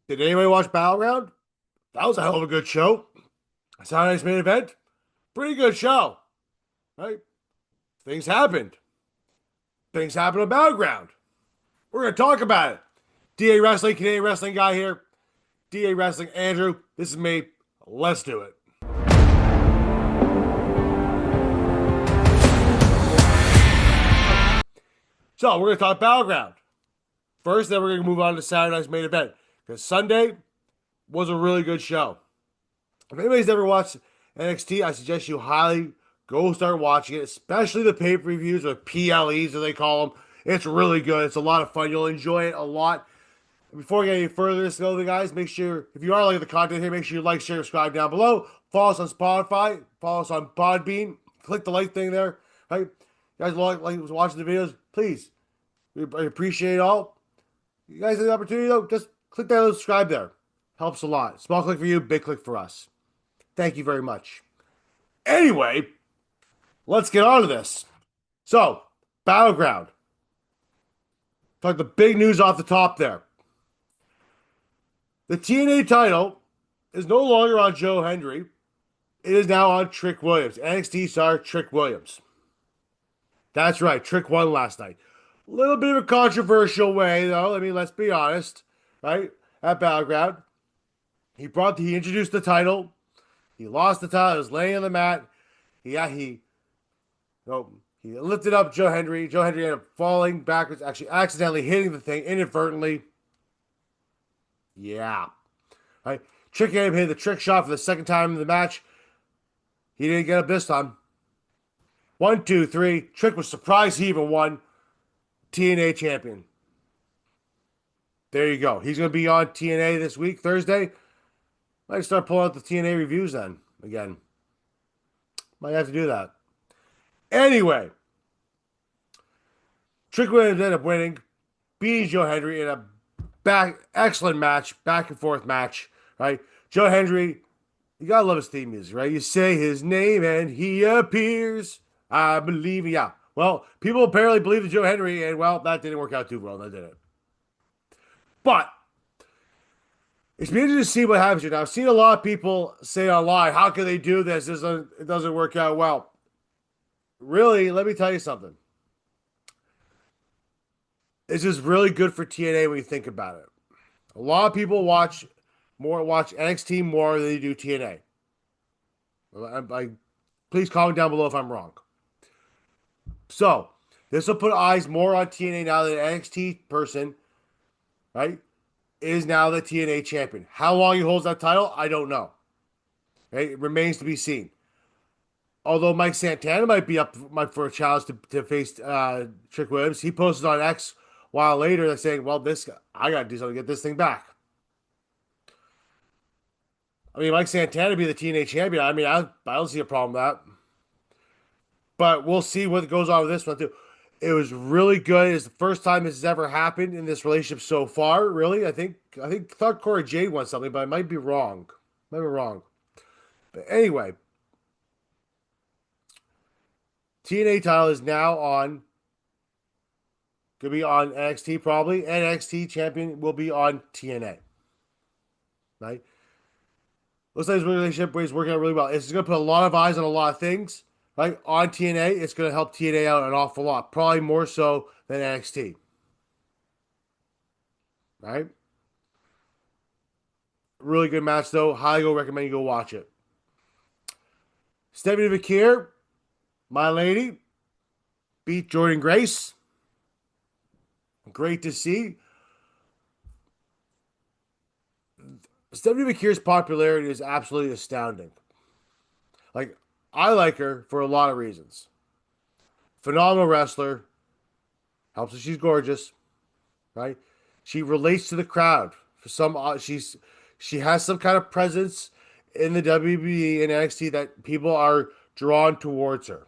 Did anybody watch Battleground? That was a hell of a good show. Saturday's main event, pretty good show, right? Things happened. Things happened on Battleground. We're gonna talk about it. DA Wrestling, Canadian Wrestling guy here. DA Wrestling, Andrew. This is me. Let's do it. So we're gonna talk Battleground first. Then we're gonna move on to Saturday's main event because Sunday was a really good show. If anybody's never watched NXT, I suggest you highly go start watching it, especially the pay-per-views or PLEs as they call them. It's really good. It's a lot of fun. You'll enjoy it a lot. Before we get any further, let's go, guys. Make sure, if you are liking the content here, make sure you like, share, subscribe down below. Follow us on Spotify. Follow us on Podbean. Click the like thing there. Right? You guys like watching the videos? Please. We appreciate it all. You guys have the opportunity, though, just click that little subscribe there. Helps a lot. Small click for you, big click for us. Thank you very much. Anyway, let's get on to this. So, Battleground. Talk the big news off the top there. The TNA title is no longer on Joe Hendry. It is now on Trick Williams. NXT star Trick Williams. That's right. Trick won last night. A little bit of a controversial way, though. I mean, let's be honest. Right? At Battleground. He introduced the title. He lost the title. He was laying on the mat. He lifted up Joe Hendry. Joe Hendry ended up falling backwards, actually accidentally hitting the thing inadvertently. Yeah. Right. Trick ended up hitting the trick shot for the second time in the match. He didn't get up this time. 1, 2, 3. Trick was surprised he even won. TNA champion. There you go. He's going to be on TNA this week, Thursday. Might start pulling out the TNA reviews then, again. Might have to do that. Anyway. Trick Williams ended up winning, beating Joe Hendry in a excellent match, back and forth match, right? Joe Hendry, you gotta love his theme music, right? You say his name and he appears. I believe, yeah. Well, people apparently believe in Joe Hendry, and well, that didn't work out too well, that did it. But it's been interesting to see what happens here. Now, I've seen a lot of people say online, how can they do this? It doesn't work out well. Really, let me tell you something. This is really good for TNA when you think about it. A lot of people watch NXT more than they do TNA. Please comment down below if I'm wrong. So, this will put eyes more on TNA now that an NXT person, right, is now the TNA champion. How long he holds that title, I don't know. Right? It remains to be seen. Although Mike Santana might be up for a challenge to face Trick Williams, he posted on X a while later saying, well, I got to do something to get this thing back. I mean, Mike Santana be the TNA champion. I mean, I don't see a problem with that. But we'll see what goes on with this one, too. It was really good. It's the first time this has ever happened in this relationship so far, really. I thought Cora Jade won something, but I might be wrong. But anyway, TNA title is now could be on NXT probably. NXT champion will be on TNA. Right? Looks like this relationship is working out really well. It's going to put a lot of eyes on a lot of things. Right? On TNA, it's going to help TNA out an awful lot. Probably more so than NXT. Right? Really good match, though. Highly recommend you go watch it. Stephanie VAQUER, my lady, beat Jordynne Grace. Great to see. Stephanie VAQUER's popularity is absolutely astounding. Like, I like her for a lot of reasons. Phenomenal wrestler. Helps that she's gorgeous. Right? She relates to the crowd. She has some kind of presence in the WWE and NXT that people are drawn towards her.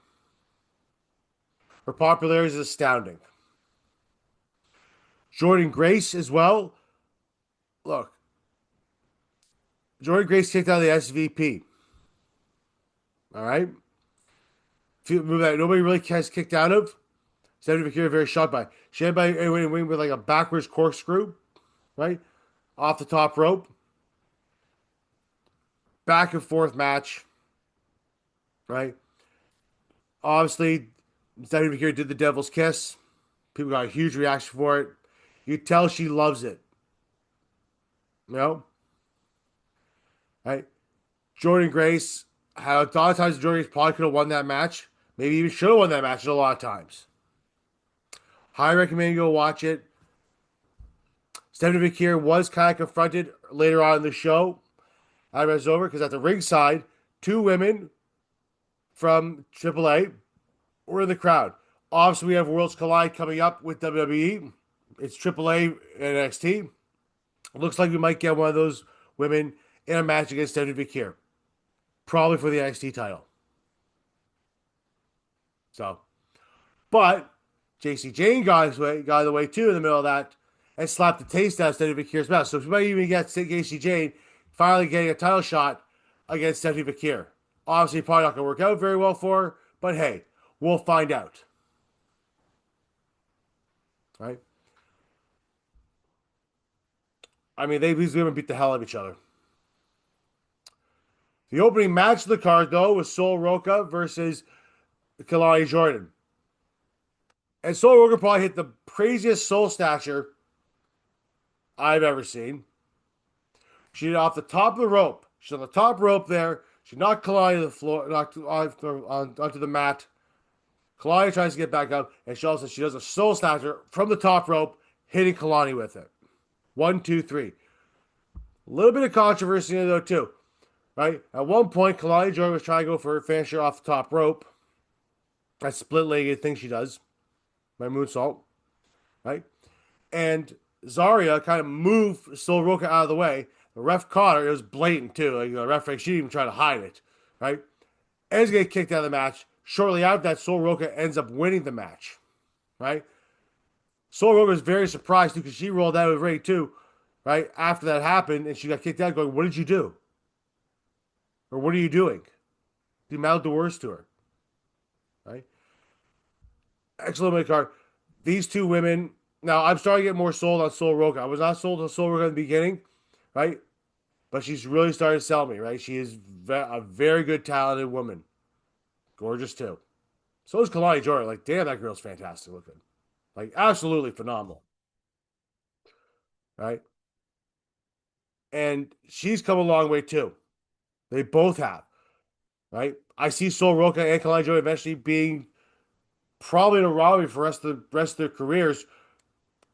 Her popularity is astounding. Jordynne Grace as well. Look, Jordynne Grace kicked out of the SVP. All right? Move that nobody really has kicked out of. Stephanie VAQUER very shocked by. She had by winning with like a backwards corkscrew, right? off the top rope. Back and forth match, right? Obviously, Stephanie McCure did the Devil's Kiss. People got a huge reaction for it. You tell she loves it. You know? Right? Jordynne Grace had a lot of times Jordynne Grace probably could have won that match. Maybe even should have won that match a lot of times. Highly recommend you go watch it. Stephanie McCure was kind of confronted later on in the show. I was over because at the ringside, two women from AAA were in the crowd. Obviously, we have Worlds Collide coming up with WWE. It's AAA and NXT. Looks like we might get one of those women in a match against Stephanie McCure. Probably for the NXT title. So, but JC Jane got out of the way too in the middle of that and slapped the taste out of Stephanie McCure's mouth. So we might even get JC Jane finally getting a title shot against Stephanie McCure. Obviously, probably not going to work out very well for her, but hey, we'll find out. Right? I mean, these women beat the hell out of each other. The opening match of the card, though, was Sol Roca versus Kalani Jordan. And Sol Roca probably hit the craziest soul snatcher I've ever seen. She did off the top of the rope. She's on the top rope there. She knocked Kalani to the floor, onto the mat. Kalani tries to get back up, and she does a soul snatcher from the top rope, hitting Kalani with it. 1, 2, 3. A little bit of controversy in there, though, too. Right? At one point, Kalani Jordan was trying to go for her finisher off the top rope. That split-legged thing she does. My moonsault. Right? And Zarya kind of moved Sol Roca out of the way. The ref caught her. It was blatant, too. Like, the ref, she didn't even try to hide it. Right? Ends get kicked out of the match. Shortly after that, Sol Roca ends up winning the match. Right? Sol Roca was very surprised, too, because she rolled out with Ray, too. Right? After that happened, and she got kicked out going, what did you do? Or what are you doing? You mouthed the words to her. Right? Excellent mid card. These two women. Now, I'm starting to get more sold on Sol Roca. I was not sold on Sol Roca in the beginning. Right? But she's really starting to sell me. Right? She is a very good, talented woman. Gorgeous, too. So is Kalani Jordan. Like, damn, that girl's fantastic looking. Like, absolutely phenomenal. Right? And she's come a long way, too. They both have, right? I see Sol Roca and Kalani Jordan eventually being probably in a rivalry for the rest of their careers,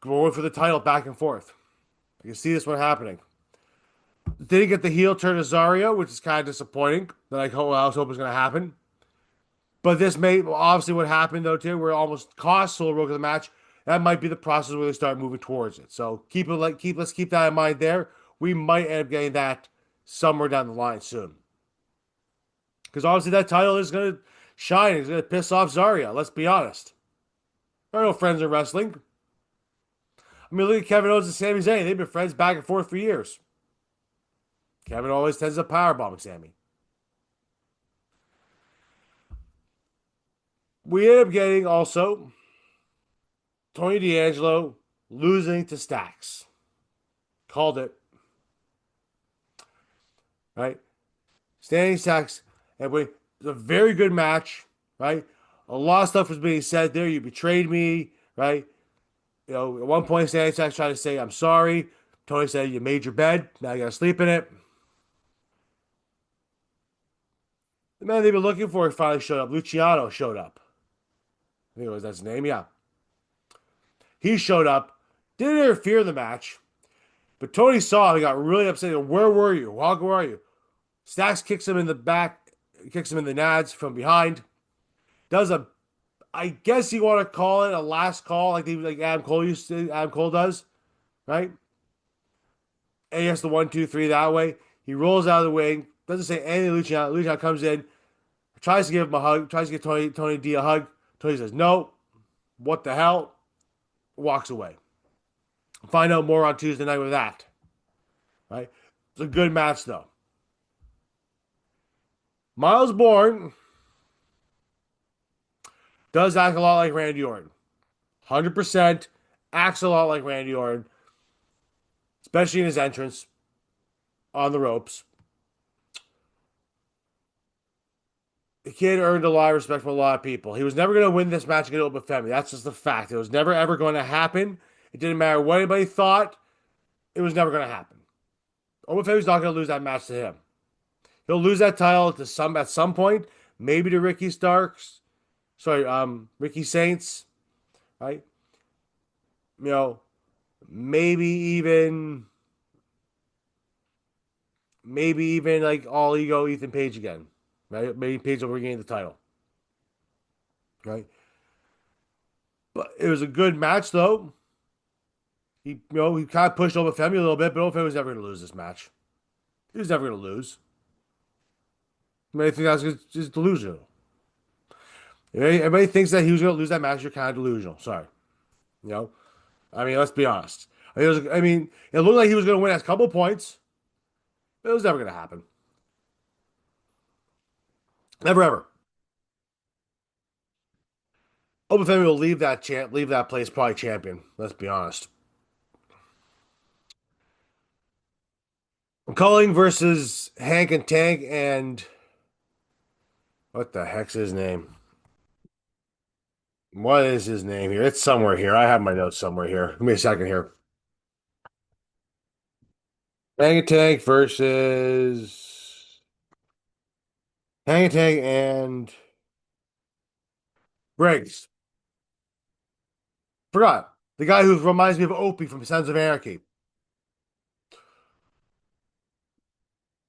going for the title back and forth. I can see this one happening. Didn't get the heel turn to Zarya, which is kind of disappointing. That I was hoping was going to happen. But this may obviously what happened though too, where it almost cost Sol Roca the match. That might be the process where they start moving towards it. So let's keep that in mind there. We might end up getting that somewhere down the line soon. Because obviously that title is going to shine. It's going to piss off Zarya. Let's be honest. There are no friends in wrestling. I mean, look at Kevin Owens and Sami Zayn. They've been friends back and forth for years. Kevin always tends to powerbomb Sami. We end up getting also Tony D'Angelo losing to Stacks. Called it. Right? Standing Stacks. And it's a very good match. Right? A lot of stuff was being said there. You betrayed me. Right? You know, at one point, Standing Stacks tried to say, I'm sorry. Tony said, you made your bed. Now you got to sleep in it. The man they've been looking for finally showed up. Luciano showed up. I think that's his name. Yeah. He showed up. Didn't interfere in the match. But Tony saw him. He got really upset. Where were you? Where are you? Stacks kicks him in the back. Kicks him in the nads from behind. I guess you want to call it a last call, like Adam Cole does, right? And he has the 1, 2, 3 that way. He rolls out of the ring. Doesn't say anything. Luciano comes in, tries to give him a hug. Tries to give Tony D a hug. Tony says no. What the hell? Walks away. Find out more on Tuesday night with that. Right? It's a good match though. Miles Bourne does act a lot like Randy Orton. 100% acts a lot like Randy Orton. especially in his entrance on the ropes. The kid earned a lot of respect from a lot of people. He was never going to win this match against Open Family. That's just the fact. It was never ever going to happen. It didn't matter what anybody thought. It was never going to happen. Open Family's not going to lose that match to him. He'll lose that title to some at some point, maybe to Ricky Starks. Sorry, Ricky Saints, right? You know, maybe even like All Ego Ethan Page again, right? Maybe Page will regain the title, right? But it was a good match though. He kind of pushed Open Femi a little bit, but Open Femi was never going to lose this match. He was never going to lose. I think that's just delusional. Everybody thinks that he was going to lose that match. You're kind of delusional. Sorry. You know, I mean, let's be honest. It looked like he was going to win a couple points. But it was never going to happen. Never ever. Open Femi will leave that place probably champion. Let's be honest. Culling versus Hank and Tank and what the heck's his name? What is his name here? It's somewhere here. I have my notes somewhere here. Give me a second here. Hank and Tank versus Hank and Tank and Briggs. Forgot. The guy who reminds me of Opie from Sons of Anarchy.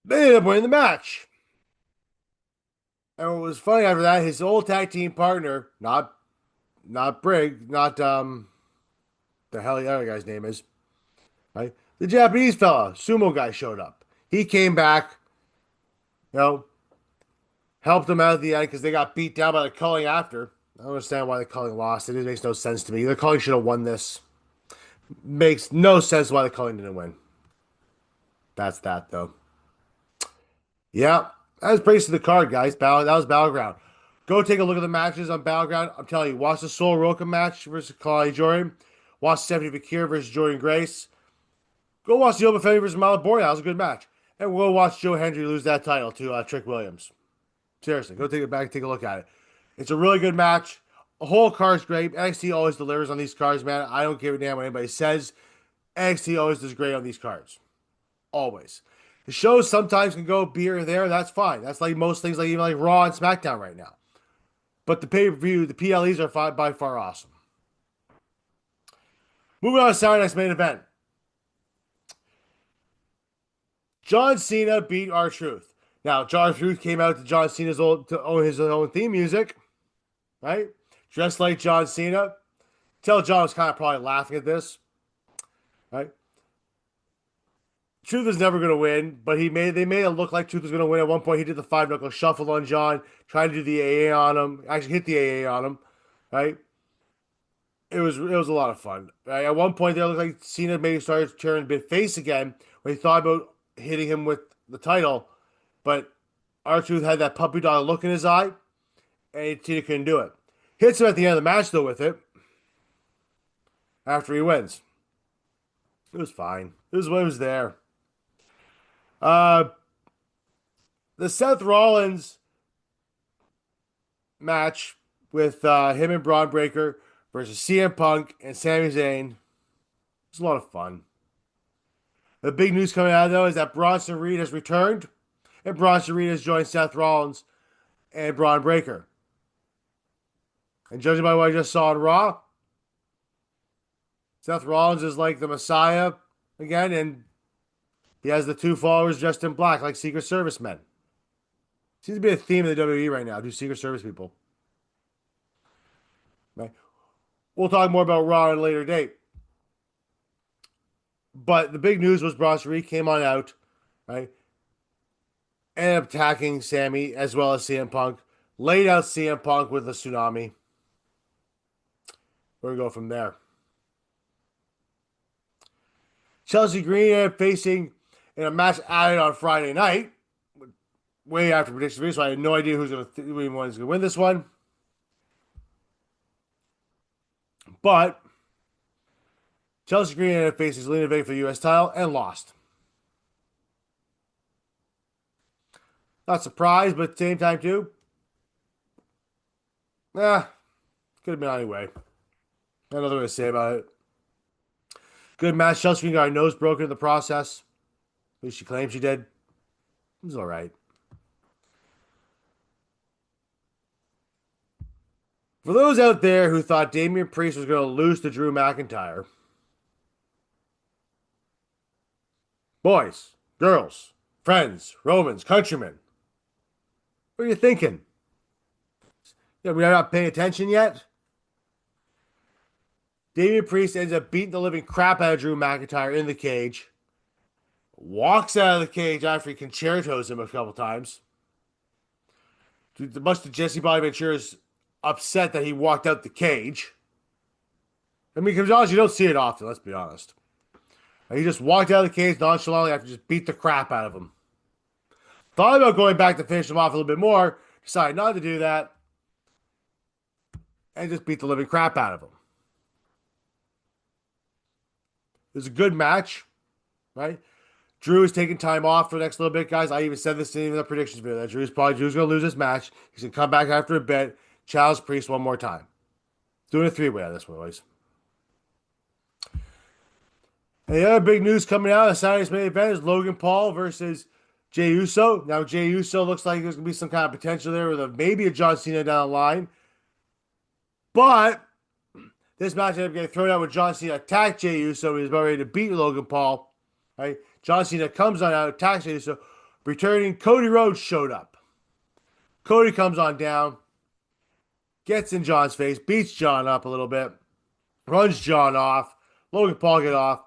They ended up winning the match. And what was funny after that, his old tag team partner, not Briggs, not the hell the other guy's name is, right? The Japanese fella, sumo guy, showed up. He came back, you know, helped them out at the end because they got beat down by the Culling after. I don't understand why the Culling lost. It makes no sense to me. The Culling should have won this. Makes no sense why the Culling didn't win. That's that though. Yeah, that was praise to the card, guys. That was Battleground. Go take a look at the matches on Battleground. I'm telling you, watch the Soul Roca match versus Cody Jordan. Watch Stephanie VAQUER versus Jordan Grace. Go watch the Open Femi versus Malabori. That was a good match. And we'll watch Joe Hendry lose that title to Trick Williams. Seriously, go take it back and take a look at it. It's a really good match. The whole card's great. NXT always delivers on these cards, man. I don't give a damn what anybody says. NXT always does great on these cards. Always. The shows sometimes can go here and there. That's fine. That's like most things, like even like Raw and SmackDown right now. But the pay-per-view, the PLEs are by far awesome. Moving on to Saturday night's main event. John Cena beat R-Truth. Now, R-Truth came out to John Cena's to own his own theme music, right? Dressed like John Cena. Tell John was kind of probably laughing at this, right? Truth is never going to win, but they made it look like Truth was going to win. At one point, he did the 5-knuckle shuffle on John, trying to do the AA on him. Actually, hit the AA on him, right? It was a lot of fun. Right? At one point, they looked like Cena maybe started to turn a bit face again when he thought about hitting him with the title, but R-Truth had that puppy dog look in his eye, and Cena couldn't do it. Hits him at the end of the match, though, with it, after he wins. It was fine. It was there. The Seth Rollins match with him and Braun Breaker versus CM Punk and Sami Zayn. It was a lot of fun. The big news coming out, though, is that Bronson Reed has returned, and Bronson Reed has joined Seth Rollins and Braun Breaker. And judging by what I just saw on Raw, Seth Rollins is like the Messiah again, and he has the two followers dressed in black like Secret Service men. Seems to be a theme of the WWE right now, do Secret Service people. Right? We'll talk more about Raw at a later date. But the big news was Bronson Reed came on out, right? Ended up attacking Sammy as well as CM Punk. Laid out CM Punk with a tsunami. We're going to go from there. Chelsea Green facing in a match added on Friday night, way after prediction video, so I had no idea who was going to win this one. But Chelsea Green ended up facing Zelina Vega for the U.S. title and lost. Not surprised, but at the same time, too, could have been anyway. Nothing to say about it. Good match. Chelsea Green got her nose broken in the process. At least she claims she did. It was alright. For those out there who thought Damian Priest was going to lose to Drew McIntyre, boys, girls, friends, Romans, countrymen, what are you thinking? Yeah, we're not paying attention yet? Damian Priest ends up beating the living crap out of Drew McIntyre in the cage. Walks out of the cage after he concertos him a couple times. Much to Jesse Bobby Ventura's upset that he walked out the cage. I mean, because honestly, you don't see it often, let's be honest. He just walked out of the cage nonchalantly after just beat the crap out of him. Thought about going back to finish him off a little bit more. Decided not to do that. And just beat the living crap out of him. It was a good match, right? Drew is taking time off for the next little bit, guys. I even said this in the predictions video that Drew's going to lose this match. He's going to come back after a bit, challenge Priest one more time. Doing a three-way on this one, boys. And the other big news coming out of Saturday's main event is Logan Paul versus Jey Uso. Now, Jey Uso looks like there's going to be some kind of potential there with maybe a John Cena down the line. But this match ended up getting thrown out with John Cena attacked Jey Uso. He was about ready to beat Logan Paul. Right? John Cena comes on out, attacks Jey Uso. Returning Cody Rhodes showed up. Cody comes on down, gets in John's face, beats John up a little bit, runs John off. Logan Paul get off.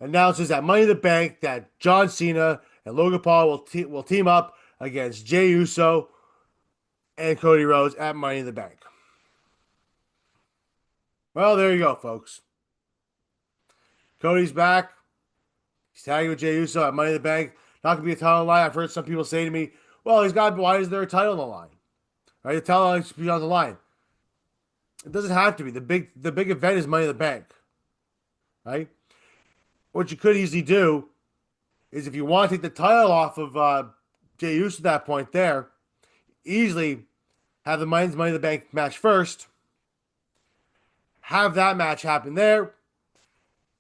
Announces at Money in the Bank that John Cena and Logan Paul will team up against Jey Uso and Cody Rhodes at Money in the Bank. Well, there you go, folks. Cody's back. He's tagging with Jey Uso at Money in the Bank. Not going to be a title on the line. I've heard some people say to me, well, why is there a title on the line? Right? The title should be on the line. It doesn't have to be. The big event is Money in the Bank. Right? What you could easily do is if you want to take the title off of Jey Uso at that point there, easily have the Money in the Bank match first, have that match happen there,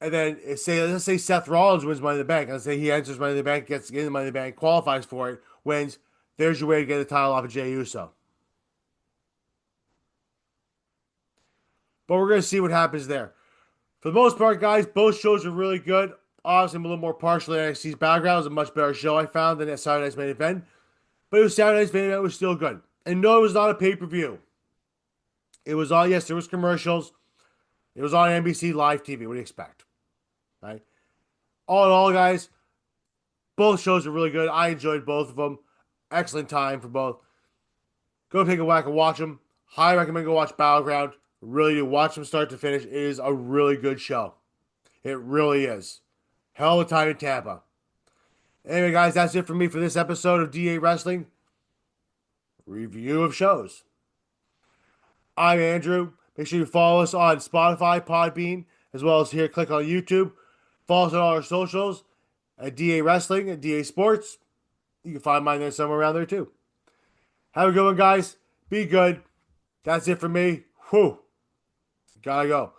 and then let's say Seth Rollins wins Money in the Bank. Let's say he enters Money in the Bank, gets into Money in the Bank, qualifies for it, wins. There's your way to get the title off of Jey Uso. But we're going to see what happens there. For the most part, guys, both shows are really good. Obviously, I'm a little more partial to NXT's Battleground. It was a much better show, I found, than that Saturday Night's Main Event. But Saturday Night's Main Event was still good. And no, it was not a pay-per-view. It was on, yes, there was commercials. It was on NBC Live TV. What do you expect? Right? All in all, guys, both shows are really good. I enjoyed both of them. Excellent time for both. Go take a whack and watch them. Highly recommend go watch Battleground. Really do. Watch them start to finish. It is a really good show. It really is. Hell of a time in Tampa. Anyway, guys, that's it for me for this episode of DA Wrestling Review of Shows. I'm Andrew. Make sure you follow us on Spotify, Podbean, as well as here. Click on YouTube. Follow us on all our socials at DA Wrestling and DA Sports. You can find mine there somewhere around there too. Have a good one, guys. Be good. That's it for me. Whew. Gotta go.